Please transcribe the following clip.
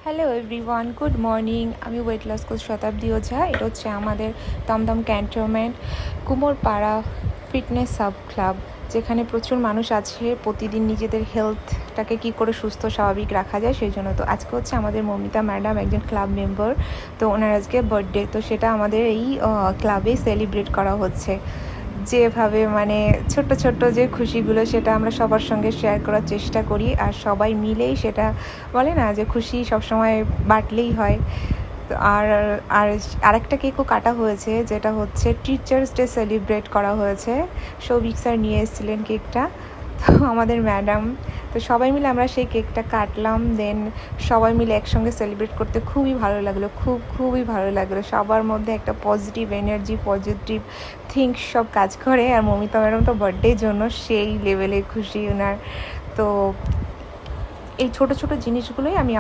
Hello everyone, good morning. আমি weight loss coach Shatabdi Ojha. এটা হচ্ছে আমাদের Dumdum cantonment Kumorpara fitness sub club, যেখানে প্রচুর মানুষ আছে প্রতিদিন নিজেদের হেলথটাকে কী করে সুস্থ স্বাভাবিক রাখা যায় সেই জন্য। তো আজকে হচ্ছে আমাদের মমিতা ম্যাডাম একজন ক্লাব মেম্বার, তো ওনার আজকে বার্থডে, তো সেটা আমাদের এই ক্লাবেই সেলিব্রেট করা হচ্ছে। যেভাবে মানে ছোট্ট ছোট্ট যে খুশিগুলো সেটা আমরা সবার সঙ্গে শেয়ার করার চেষ্টা করি, আর সবাই মিলেই সেটা বলে না যে খুশি সবসময় বাটলেই হয়। তো আর আর আরেকটা কেকও কাটা হয়েছে, যেটা হচ্ছে টিচার্স ডে সেলিব্রেট করা হয়েছে। সৌভিক স্যার নিয়ে এসেছিলেন কেকটা, তো আমাদের ম্যাডাম, তো সবাই মিলে আমরা সেই কেকটা কাটলাম। দেন সবাই মিলে একসঙ্গে সেলিব্রেট করতে খুবই ভালো লাগলো, খুবই ভালো লাগলো। সবার মধ্যে একটা পজিটিভ এনার্জি, পজিটিভ থিঙ্কস সব কাজ করে। আর মমিতা ম্যাডাম তো বার্থডের জন্য সেই লেভেলে খুশি ওনার। তো এই ছোট ছোট জিনিসগুলোই আমি